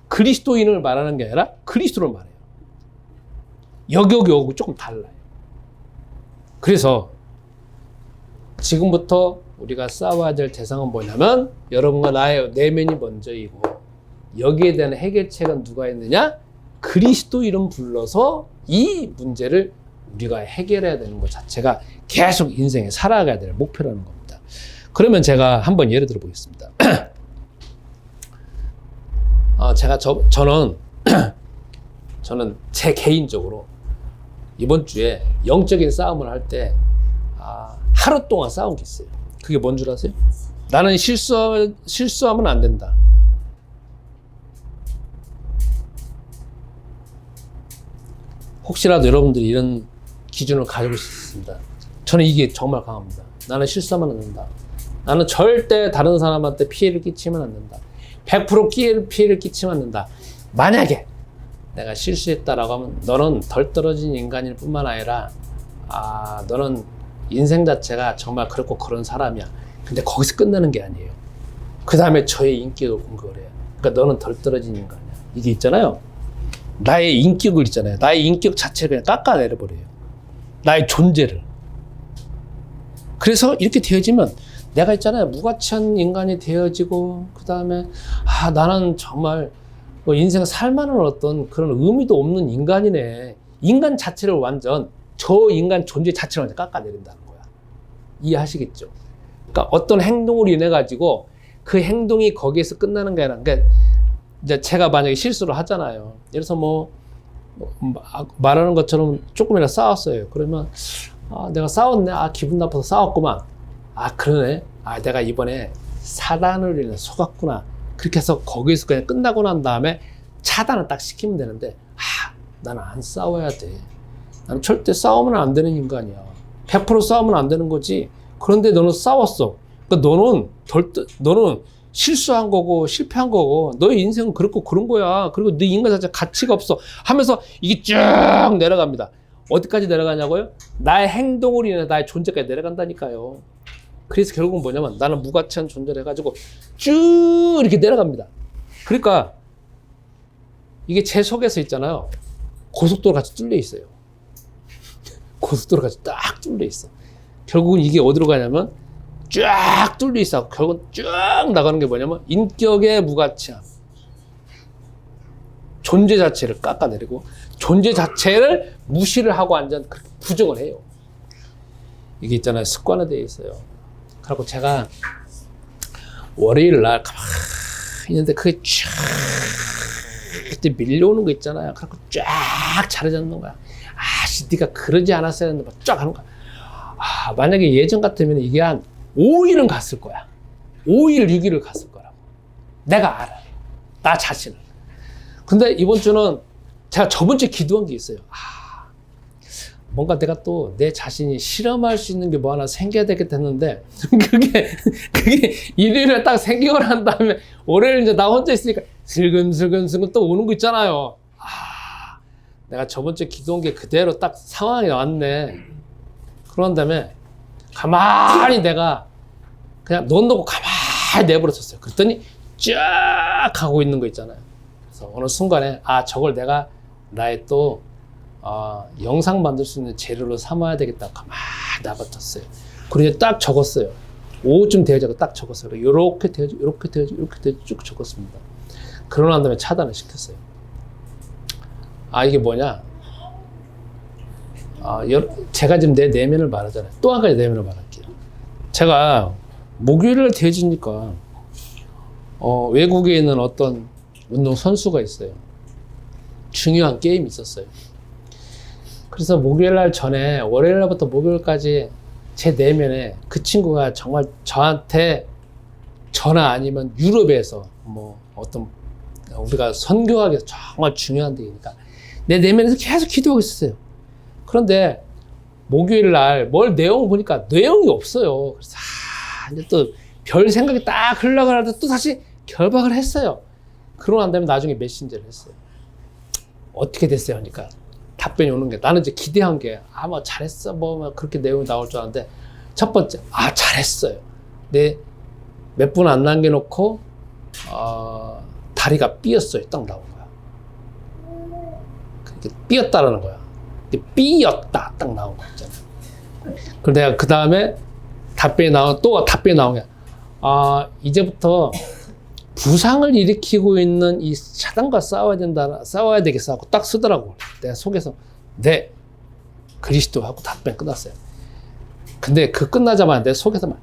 그리스도인을 말하는 게 아니라 그리스도를 말해요. 여기하고 조금 달라요. 그래서 지금부터 우리가 싸워야 될 대상은 뭐냐면, 여러분과 나의 내면이 먼저이고, 여기에 대한 해결책은 누가 있느냐? 그리스도 이름 불러서 이 문제를 우리가 해결해야 되는 것 자체가 계속 인생에 살아가야 될 목표라는 겁니다. 그러면 제가 한번 예를 들어 보겠습니다. 저는 제 개인적으로 이번 주에 영적인 싸움을 할 때 하루 동안 싸운 게 있어요. 그게 뭔 줄 아세요? 나는 실수하면 안 된다. 혹시라도 여러분들이 이런 기준을 가지고 있습니다. 저는 이게 정말 강합니다. 나는 실수하면 안 된다. 나는 절대 다른 사람한테 피해를 끼치면 안 된다. 100% 피해를 끼치면 안 된다. 만약에 내가 실수했다라고 하면 너는 덜 떨어진 인간일 뿐만 아니라 너는 인생 자체가 정말 그렇고 그런 사람이야. 근데 거기서 끝나는 게 아니에요. 그 다음에 저의 인격을 공격을 해요. 그러니까 너는 덜 떨어진 인간이야. 이게 있잖아요. 나의 인격을 있잖아요. 나의 인격 자체를 그냥 깎아내려버려요. 나의 존재를. 그래서 이렇게 되어지면 내가 있잖아요. 무가치한 인간이 되어지고, 그 다음에 나는 정말 인생 살만한 어떤 그런 의미도 없는 인간이네. 인간 자체를 완전, 저 인간 존재 자체를 완전 깎아내린다는 거야. 이해하시겠죠? 그러니까 어떤 행동으로 인해 가지고 그 행동이 거기에서 끝나는 게 아니라, 그러니까 이제 제가 만약에 실수를 하잖아요. 예를 들어서 말하는 것처럼 조금이라도 싸웠어요. 그러면 내가 싸웠네. 기분 나빠서 싸웠구만. 그러네. 내가 이번에 사단을 인해 속았구나. 그렇게 해서 거기에서 그냥 끝나고 난 다음에 차단을 딱 시키면 되는데, 나는 안 싸워야 돼. 나는 절대 싸우면 안 되는 인간이야. 100% 싸우면 안 되는 거지. 그런데 너는 싸웠어. 그러니까 너는 실수한 거고 실패한 거고 너의 인생은 그렇고 그런 거야. 그리고 네 인간 자체 가치가 없어 하면서 이게 쭉 내려갑니다. 어디까지 내려가냐고요? 나의 행동으로 인해 나의 존재까지 내려간다니까요. 그래서 결국은 뭐냐면 나는 무가치한 존재를 해가지고 쭉 이렇게 내려갑니다. 그러니까 이게 제 속에서 있잖아요. 고속도로 같이 뚫려 있어요. 고속도로 같이 딱 뚫려 있어. 결국은 이게 어디로 가냐면 쫙 뚫려 있어. 결국은 쭉 나가는 게 뭐냐면 인격의 무가치함. 존재 자체를 깎아내리고 존재 자체를 무시를 하고 완전 부정을 해요. 이게 있잖아요. 습관화되어 있어요. 그리고 제가 월요일 날 가만히 있는데 그게 쫙 그때 밀려오는 거 있잖아요. 그래서 쫙 차려잡는 거야. 아씨, 네가 그러지 않았어야 했는데 쫙 하는 거야. 아, 만약에 예전 같으면 이게 한 5일은 갔을 거야. 5일, 6일을 갔을 거라고. 내가 알아. 나 자신을. 근데 이번 주는 제가 저번 주에 기도한 게 있어요. 아, 뭔가 내가 또 내 자신이 실험할 수 있는 게 뭐 하나 생겨야 되겠다 했는데, 그게 일요일에 딱 생기고 난 다음에 월요일 이제 나 혼자 있으니까 슬금슬금 또 오는 거 있잖아요. 아, 내가 저번 주에 기도한 게 그대로 딱 상황이 왔네. 그런 다음에 가만히 내가 그냥 눈 놓고 가만히 내버려뒀어요. 그랬더니 쫙 가고 있는 거 있잖아요. 그래서 어느 순간에 아, 저걸 내가 나의 또 영상 만들 수 있는 재료로 삼아야 되겠다. 가만히 내버려뒀어요. 그리고 딱 적었어요. 오후쯤 되어지고 딱 적었어요. 이렇게 되어지고 이렇게 되어지고 이렇게 되어지고 쭉 적었습니다. 그러고 난 다음에 차단을 시켰어요. 아, 이게 뭐냐? 제가 지금 내 내면을 말하잖아요. 또 한 가지 내면을 말할게요. 제가 목요일을 되어지니까 외국에 있는 어떤 운동 선수가 있어요. 중요한 게임이 있었어요. 그래서 목요일 날 전에 월요일 날부터 목요일까지 제 내면에 그 친구가 정말 저한테 전화 아니면 유럽에서 뭐 어떤 우리가 선교하기 위해서 정말 중요한 데니까 내 내면에서 계속 기도하고 있었어요. 그런데 목요일 날 뭘 내용 보니까 내용이 없어요. 그래서 이제 또 별 생각이 딱 흘러가는데 또 다시 결박을 했어요. 그러고 난 다음에 나중에 메신저를 했어요. 어떻게 됐어요? 하니까 답변이 오는 게 나는 이제 기대한 게 뭐 잘했어 뭐 그렇게 내용이 나올 줄 알았는데 첫 번째 잘했어요. 내 몇 분 안 남겨놓고 다리가 삐었어요. 딱 나온 거야. 그렇게 삐었다라는 거야. 삐었다 딱 나온 거 있잖아요. 그리고 내가 그 다음에 답변이 나온 게 이제부터 부상을 일으키고 있는 이 사단과 싸워야 되겠어 하고 딱 쓰더라고. 내가 속에서 네 그리스도 하고 답변 끝났어요. 근데 그 끝나자마자 내 속에서 막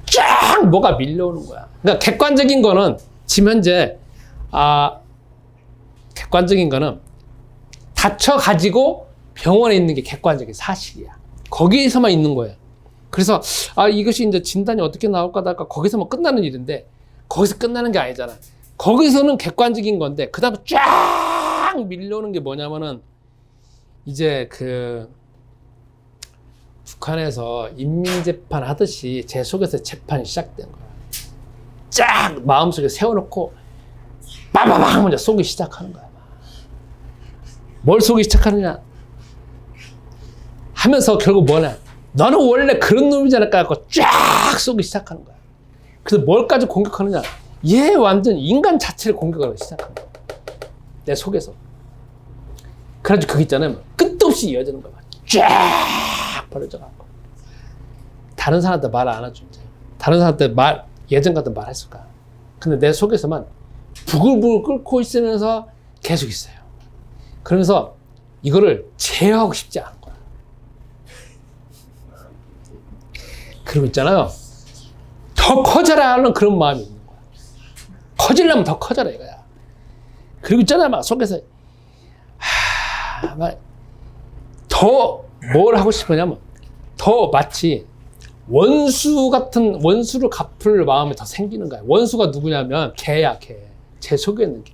쫙 뭐가 밀려오는 거야. 그러니까 객관적인 거는 지금 현재 객관적인 거는 다쳐가지고 병원에 있는 게 객관적인 사실이야. 거기에서만 있는 거야. 그래서 이것이 이제 진단이 어떻게 나올까 할까 거기서만 끝나는 일인데 거기서 끝나는 게 아니잖아. 거기서는 객관적인 건데 그 다음에 쫙 밀려오는 게 뭐냐면은 이제 그 북한에서 인민재판 하듯이 제 속에서 재판이 시작된 거야. 쫙 마음속에 세워놓고 빠바방 먼저 쏘기 시작하는 거야. 뭘 쏘기 시작하느냐 하면서 결국 뭐냐, 너는 원래 그런 놈이잖아 갖고 쫙 쏘기 시작하는 거야. 그래서 뭘까지 공격하느냐, 얘 완전 인간 자체를 공격하기 시작하는 거야. 내 속에서. 그래가지고 그게 있잖아요, 끝도 없이 이어지는 거야. 쫙 벌어져 갖고 다른 사람한테 말 안 하죠. 다른 사람한테 예전 같은 말 했을 거야. 근데 내 속에서만 부글부글 끓고 있으면서 계속 있어요. 그러면서 이거를 제어하고 싶지 않은 거야. 그리고 있잖아요, 더 커져라 하는 그런 마음이 있는 거야. 커지려면 더 커져라 이거야. 그리고 있잖아요, 막 속에서 더 뭘 하고 싶으냐면 더 마치 원수를 갚을 마음이 더 생기는 거야. 원수가 누구냐면 개야, 개. 제 속에 있는 개.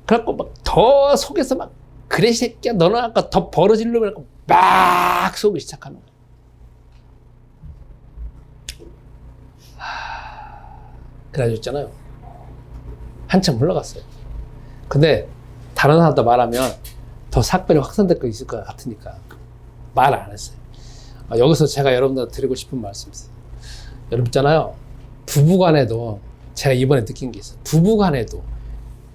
그래갖고 막 더 속에서 막 그래 새끼야 너는 아까 더 벌어지려고 막 쏘기 시작하는 거야. 그래가지고 있잖아요. 한참 흘러갔어요. 근데 다른 사람한테 말하면 더 사건이 확산될 거 있을 것 같으니까 말 안 했어요. 여기서 제가 여러분들한테 드리고 싶은 말씀이 있어요. 여러분 있잖아요. 부부간에도 제가 이번에 느낀 게 있어요. 부부간에도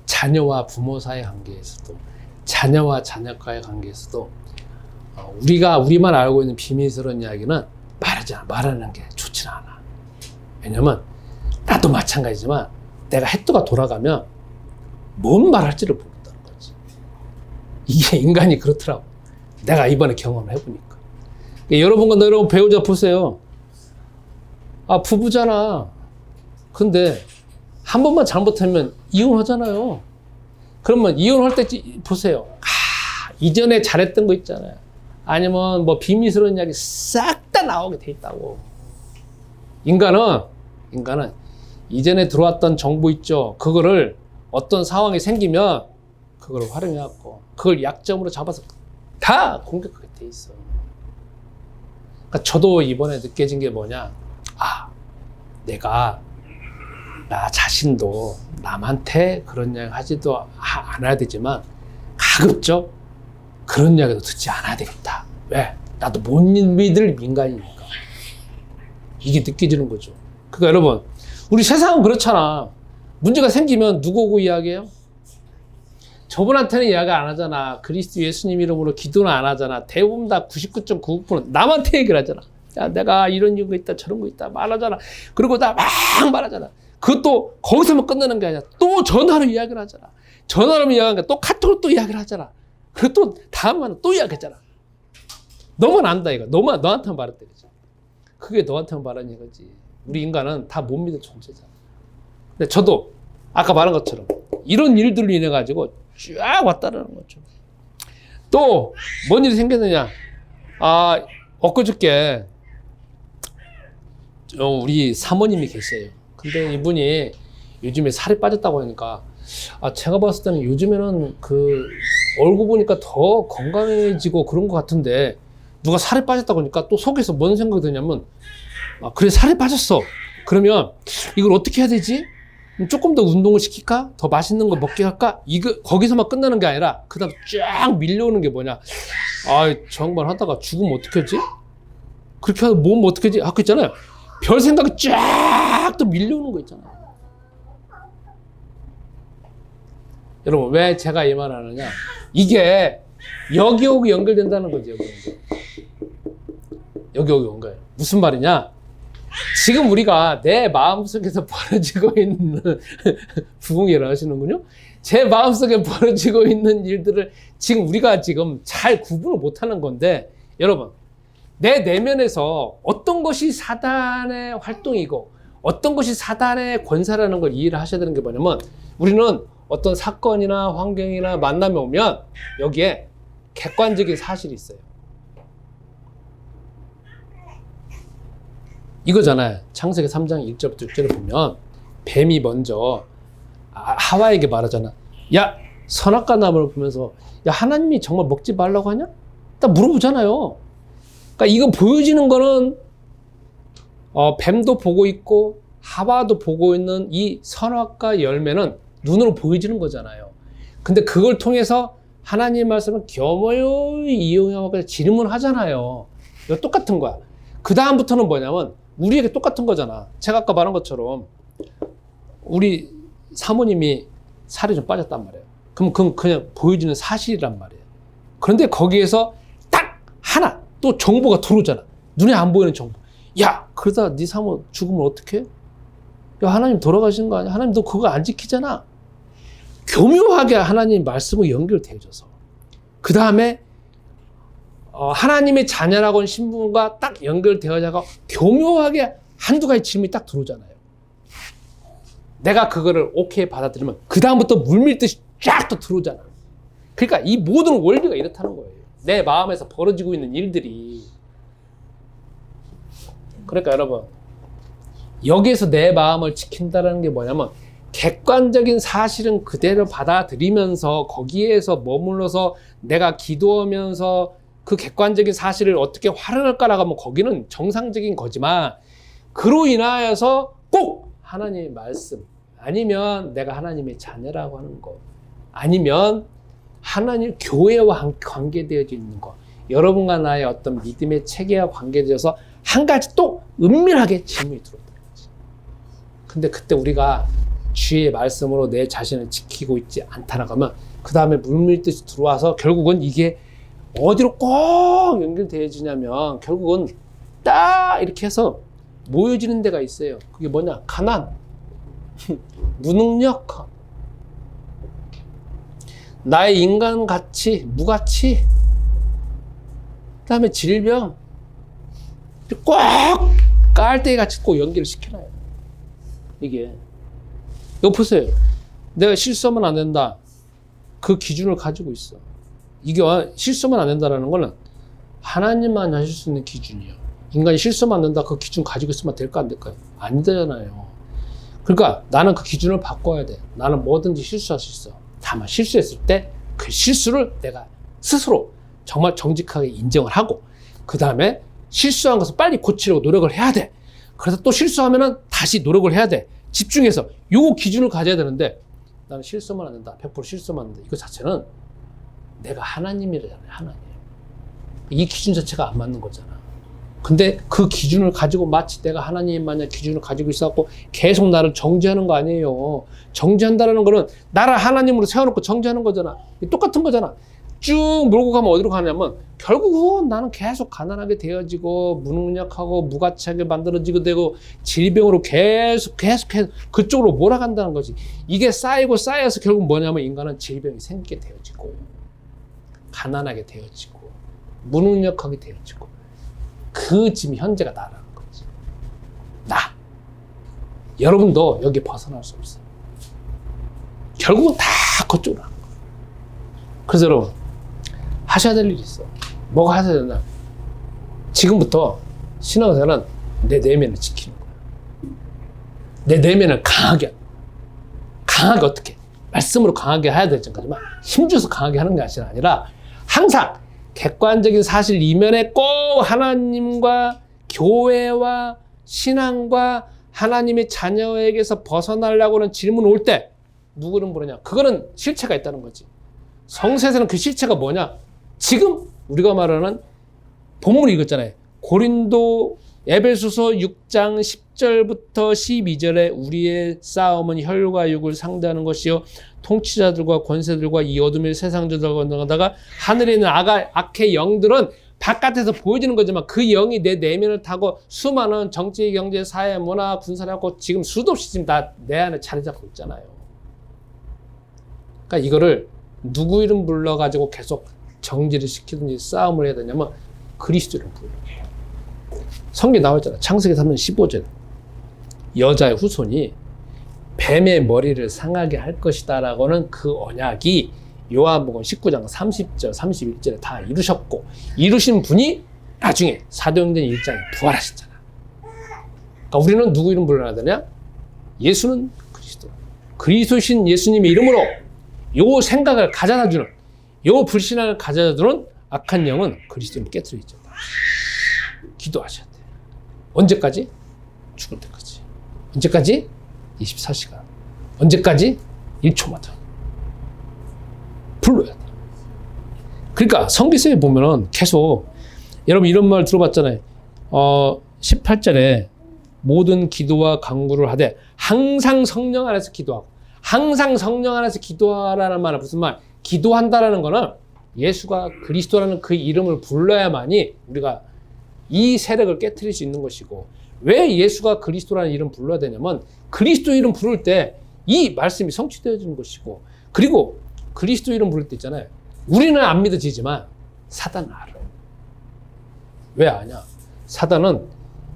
자녀와 부모 사이의 관계에서도 자녀와 자녀과의 관계에서도 우리만 알고 있는 비밀스러운 이야기는 말하는 게 좋지는 않아. 왜냐면 나도 마찬가지지만 내가 해도가 돌아가면 뭔 말할지를 모른다는 거지. 이게 인간이 그렇더라고. 내가 이번에 경험을 해보니까. 여러분 배우자 보세요. 부부잖아. 근데 한 번만 잘못하면 이혼하잖아요. 그러면 이혼할 때 보세요. 이전에 잘했던 거 있잖아요. 아니면 뭐 비밀스러운 이야기 싹 다 나오게 돼 있다고. 인간은 이전에 들어왔던 정보 있죠. 그거를 어떤 상황이 생기면 그걸 활용해갖고 그걸 약점으로 잡아서 다 공격하게 돼 있어. 그러니까 저도 이번에 느껴진 게 뭐냐. 내가 나 자신도 남한테 그런 이야기 하지도 않아야 되지만 가급적 그런 이야기도 듣지 않아야 되겠다. 왜? 나도 못 믿을 민간이니까. 이게 느껴지는 거죠. 그러니까 여러분, 우리 세상은 그렇잖아. 문제가 생기면 누구 오고 이야기해요? 저분한테는 이야기 안 하잖아. 그리스도 예수님 이름으로 기도는 안 하잖아. 대부분 다 99.99% 남한테 얘기를 하잖아. 야, 내가 이런 이유가 있다, 저런 거 있다, 말하잖아. 그리고 다 막 말하잖아. 그것도 거기서만 끝나는 게 아니라 또 전화로 이야기를 하잖아. 전화로 이야기하니까 또 카톡으로 또 이야기를 하잖아. 그리고 또 다음에는 또 이야기했잖아. 너만 안다, 이거. 너한테만 말했다, 그지? 그게 너한테만 말한 이거지. 우리 인간은 다 못 믿을 존재잖아. 근데 저도 아까 말한 것처럼 이런 일들로 인해 가지고 쫙 왔다라는 거죠. 또 뭔 일이 생겼느냐? 엊그저께 우리 사모님이 계세요. 근데 이분이 요즘에 살이 빠졌다고 하니까 제가 봤을 때는 요즘에는 그 얼굴 보니까 더 건강해지고 그런 것 같은데 누가 살이 빠졌다고 하니까 또 속에서 뭔 생각이 드냐면 그래 살이 빠졌어. 그러면 이걸 어떻게 해야 되지? 조금 더 운동을 시킬까? 더 맛있는 거 먹게 할까? 이거 거기서만 끝나는 게 아니라 그다음 쫙 밀려오는 게 뭐냐? 저 양반 하다가 죽으면 어떻게 하지? 그렇게 하면 몸 어떻게 하지? 그 있잖아요. 별 생각이 쫙 또 밀려오는 거 있잖아요. 여러분 왜 제가 이 말을 하느냐? 이게 여기 오고 연결된다는 거죠. 여기 오고 연결. 무슨 말이냐? 지금 우리가 내 마음속에서 벌어지고 있는 부흥회를 하시는군요. 제 마음속에 벌어지고 있는 일들을 지금 우리가 지금 잘 구분을 못하는 건데 여러분 내 내면에서 어떤 것이 사단의 활동이고 어떤 것이 사단의 권세라는 걸 이해를 하셔야 되는 게 뭐냐면 우리는 어떤 사건이나 환경이나 만남이 오면 여기에 객관적인 사실이 있어요. 이거잖아요. 창세기 3장 1절부터 6절을 보면 뱀이 먼저 하와에게 말하잖아. 야, 선악과 나무를 보면서 야, 하나님이 정말 먹지 말라고 하냐? 딱 물어보잖아요. 그러니까 이거 보여지는 거는 뱀도 보고 있고 하와도 보고 있는 이 선악과 열매는 눈으로 보여지는 거잖아요. 근데 그걸 통해서 하나님의 말씀을 겸허히 이용하고 질문하잖아요. 이거 똑같은 거야. 그 다음부터는 뭐냐면 우리에게 똑같은 거잖아. 제가 아까 말한 것처럼 우리 사모님이 살이 좀 빠졌단 말이에요. 그럼 그건 그냥 보여지는 사실이란 말이에요. 그런데 거기에서 딱 하나 또 정보가 들어오잖아. 눈에 안 보이는 정보. 야, 그러다 네 사모 죽으면 어떡해? 야, 하나님 돌아가신 거 아니야? 하나님 너 그거 안 지키잖아. 교묘하게 하나님 말씀으로 연결되어져서 그 다음에 하나님의 자녀라고 신분과 딱 연결되어져서 교묘하게 한두 가지 질문이 딱 들어오잖아요. 내가 그거를 오케이 받아들이면 그 다음부터 물밀듯이 쫙 또 들어오잖아. 그러니까 이 모든 원리가 이렇다는 거예요. 내 마음에서 벌어지고 있는 일들이. 그러니까 여러분 여기에서 내 마음을 지킨다는 게 뭐냐면 객관적인 사실은 그대로 받아들이면서 거기에서 머물러서 내가 기도하면서 그 객관적인 사실을 어떻게 활용할까라고 하면 거기는 정상적인 거지만, 그로 인하여서 꼭 하나님의 말씀, 아니면 내가 하나님의 자녀라고 하는 거, 아니면 하나님 교회와 관계되어져 있는 거, 여러분과 나의 어떤 믿음의 체계와 관계되어서 한 가지 또 은밀하게 질문이 들어온다는 거지. 근데 그때 우리가 주의 말씀으로 내 자신을 지키고 있지 않다라고 하면 그 다음에 물밀듯이 들어와서 결국은 이게 어디로 꼭 연결되어지냐면 결국은 딱 이렇게 해서 모여지는 데가 있어요. 그게 뭐냐? 가난, 무능력, 나의 인간 가치, 무가치, 그 다음에 질병, 꼭 깔때기 같이 꼭 연결을 시켜놔요. 이게. 이거 보세요. 내가 실수하면 안 된다. 그 기준을 가지고 있어. 이게 실수하면 안 된다는 거는 하나님만 하실 수 있는 기준이에요. 인간이 실수하면 안 된다. 그 기준 가지고 있으면 될까 안 될까요? 안 되잖아요. 그러니까 나는 그 기준을 바꿔야 돼. 나는 뭐든지 실수할 수 있어. 다만 실수했을 때 그 실수를 내가 스스로 정말 정직하게 인정을 하고, 그 다음에 실수한 것을 빨리 고치려고 노력을 해야 돼. 그래서 또 실수하면은 다시 노력을 해야 돼. 집중해서 요 기준을 가져야 되는데, 나는 실수하면 안 된다. 100% 실수하면 안 된다. 이거 자체는 내가 하나님이라잖아요. 하나님. 이 기준 자체가 안 맞는 거잖아. 근데 그 기준을 가지고 마치 내가 하나님 마냥 기준을 가지고 있어갖고 계속 나를 정죄하는 거 아니에요. 정죄한다는 거는 나를 하나님으로 세워놓고 정죄하는 거잖아. 똑같은 거잖아. 쭉 몰고 가면 어디로 가냐면 결국은 나는 계속 가난하게 되어지고 무능력하고 무가치하게 만들어지게 되고 질병으로 계속 그쪽으로 몰아간다는 거지. 이게 쌓이고 쌓여서 결국 뭐냐면 인간은 질병이 생기게 되어지고 가난하게 되어지고 무능력하게 되어지고, 그 지금 현재가 나라는 거지. 나. 여러분도 여기 벗어날 수 없어요. 결국은 다 그쪽으로 하는 거예요. 그래서 여러분, 하셔야 될 일이 있어. 뭐가 하셔야 되나? 지금부터 신앙생활은 내 내면을 지키는 거야. 내 내면을 강하게 어떻게? 말씀으로 강하게 해야 될 정도지만 힘줘서 강하게 하는 것이 아니라 항상 객관적인 사실 이면에 꼭 하나님과 교회와 신앙과 하나님의 자녀에게서 벗어나려고 하는 질문 올 때 누구는 모르냐? 그거는 실체가 있다는 거지. 성서에서는 그 실체가 뭐냐? 지금 우리가 말하는 본문을 읽었잖아요. 고린도 에베소서 6장 10절부터 12절에 우리의 싸움은 혈과 육을 상대하는 것이요 통치자들과 권세들과 이 어둠의 세상자들과 나가다가 하늘에 있는 악의 영들은 바깥에서 보여지는 거지만 그 영이 내 내면을 타고 수많은 정치, 경제, 사회, 문화, 군사라고 지금 수도 없이 지금 다 내 안에 자리 잡고 있잖아요. 그러니까 이거를 누구 이름 불러가지고 계속 정지를 시키든지 싸움을 해야 되냐면 그리스도 이름 불러요. 성경에 나와 있잖아. 창세기 3장 15절. 여자의 후손이 뱀의 머리를 상하게 할 것이다 라고는 그 언약이 요한복음 19장 30절 31절에 다 이루셨고, 이루신 분이 나중에 사도행전 1장에 부활하셨잖아. 그러니까 우리는 누구 이름 불러야 되냐? 예수는 그리스도. 그리스도신 예수님의 이름으로 요 생각을 가져다주는, 요 불신앙을 가져다주는 악한 영은 그리스도를 깨트리죠. 기도하셔야 돼. 언제까지? 죽을 때까지. 언제까지? 24시간. 언제까지? 1초마다. 불러야 돼. 그러니까 성기서에 보면은 계속, 여러분 이런 말 들어봤잖아요. 18절에 모든 기도와 간구를 하되 항상 성령 안에서 기도하고, 항상 성령 안에서 기도하라는 말은 무슨 말? 기도한다라는 거는 예수가 그리스도라는 그 이름을 불러야만이 우리가 이 세력을 깨트릴 수 있는 것이고, 왜 예수가 그리스도라는 이름 불러야 되냐면 그리스도 이름 부를 때 이 말씀이 성취되어지는 것이고, 그리고 그리스도 이름 부를 때 있잖아요. 우리는 안 믿어지지만 사단은 알아요. 왜 아냐? 사단은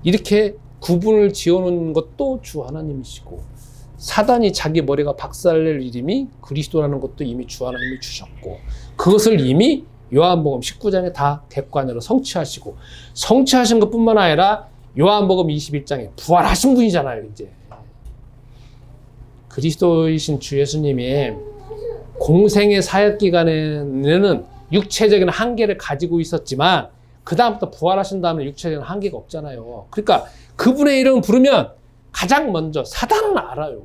이렇게 구분을 지어놓은 것도 주 하나님이시고, 사단이 자기 머리가 박살낼 이름이 그리스도라는 것도 이미 주 하나님이 주셨고, 그것을 이미 요한복음 19장에 다 객관으로 성취하시고, 성취하신 것뿐만 아니라 요한복음 21장에 부활하신 분이잖아요. 이제 그리스도이신 주 예수님이 공생의 사역 기간에는 육체적인 한계를 가지고 있었지만 그 다음부터 부활하신 다음에 육체적인 한계가 없잖아요. 그러니까 그분의 이름을 부르면 가장 먼저 사단은 알아요.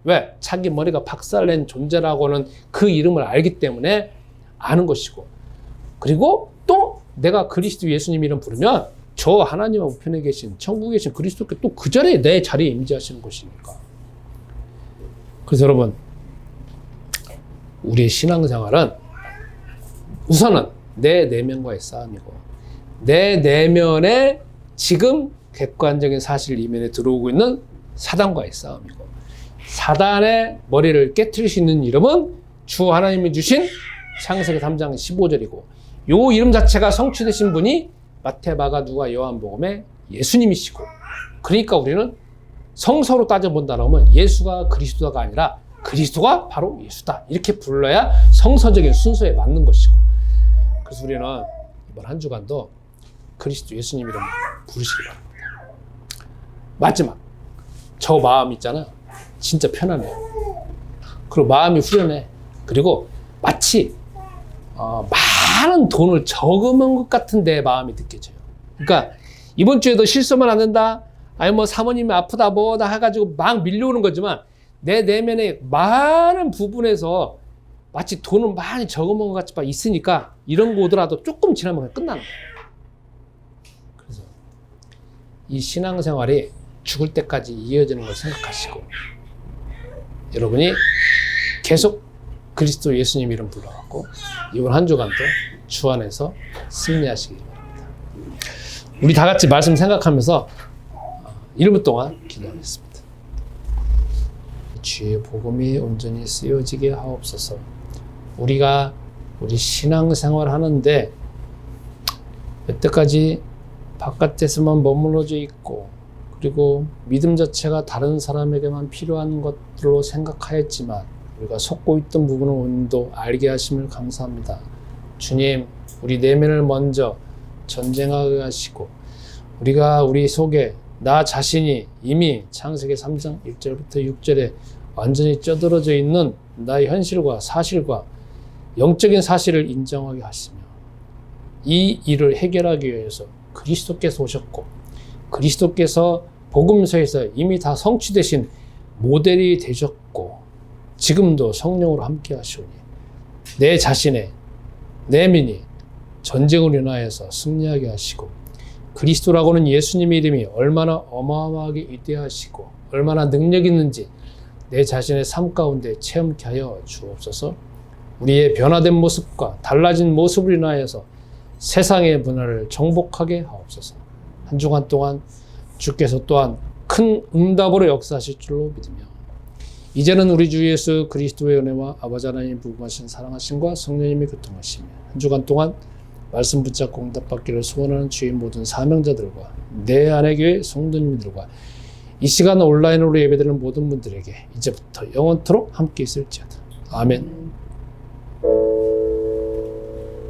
왜? 자기 머리가 박살낸 존재라고는 그 이름을 알기 때문에 아는 것이고, 그리고 또 내가 그리스도 예수님 이름 부르면 저 하나님 우편에 계신 천국에 계신 그리스도께 또 그 자리에 내 자리에 임재하시는 것이니까. 그래서 여러분, 우리의 신앙생활은 우선은 내 내면과의 싸움이고, 내 내면에 지금 객관적인 사실 이면에 들어오고 있는 사단과의 싸움이고, 사단의 머리를 깨트릴 수 있는 이름은 주 하나님이 주신 창세기 3장 15절이고, 요 이름 자체가 성취되신 분이 마태, 마가, 누가, 요한복음의 예수님이시고, 그러니까 우리는 성서로 따져본다면 예수가 그리스도가 아니라 그리스도가 바로 예수다, 이렇게 불러야 성서적인 순서에 맞는 것이고, 그래서 우리는 이번 한 주간도 그리스도 예수님 이름 부르시기 바랍니다. 마지막, 저 마음 있잖아, 진짜 편안해. 그리고 마음이 후련해. 그리고 마치 많은 돈을 저금한 것 같은 내 마음이 느껴져요. 그러니까 이번 주에도 실수하면 안 된다, 아니 뭐 사모님이 아프다 뭐다 해가지고 막 밀려오는 거지만 내 내면에 많은 부분에서 마치 돈을 많이 저금한 것 같이 있으니까 이런 거 오더라도 조금 지나면 그냥 끝나는 거예요. 그래서 이 신앙생활이 죽을 때까지 이어지는 걸 생각하시고, 여러분이 계속 그리스도 예수님 이름 불러갖고 이번 한 주간도 주 안에서 승리하시기 바랍니다. 우리 다 같이 말씀 생각하면서 1분 동안 기도하겠습니다. 주의 복음이 온전히 쓰여지게 하옵소서. 우리가 우리 신앙생활 하는데 여태까지 바깥에서만 머물러져 있고, 그리고 믿음 자체가 다른 사람에게만 필요한 것들로 생각하였지만 우리가 속고 있던 부분을 오늘도 알게 하심을 감사합니다. 주님, 우리 내면을 먼저 전쟁하게 하시고, 우리가 우리 속에 나 자신이 이미 창세기 3장 1절부터 6절에 완전히 쩌들어져 있는 나의 현실과 사실과 영적인 사실을 인정하게 하시며, 이 일을 해결하기 위해서 그리스도께서 오셨고, 그리스도께서 복음서에서 이미 다 성취되신 모델이 되셨고, 지금도 성령으로 함께 하시오니 내 자신의 내면이 전쟁으로 인하여서 승리하게 하시고, 그리스도라고는 예수님의 이름이 얼마나 어마어마하게 위대하시고 얼마나 능력 있는지 내 자신의 삶 가운데 체험케 하여 주옵소서. 우리의 변화된 모습과 달라진 모습을 인하여서 세상의 문화를 정복하게 하옵소서. 한 주간 동안 주께서 또한 큰 응답으로 역사하실 줄로 믿으며, 이제는 우리 주 예수 그리스도의 은혜와 아버지 하나님의 부부하신 사랑하심과 성령님의 교통하심이 한 주간 동안 말씀 붙잡고 응답받기를 소원하는 주의 모든 사명자들과 내 안의 교회 성도님들과 이 시간 온라인으로 예배드리는 모든 분들에게 이제부터 영원토록 함께 있을지어다. 아멘.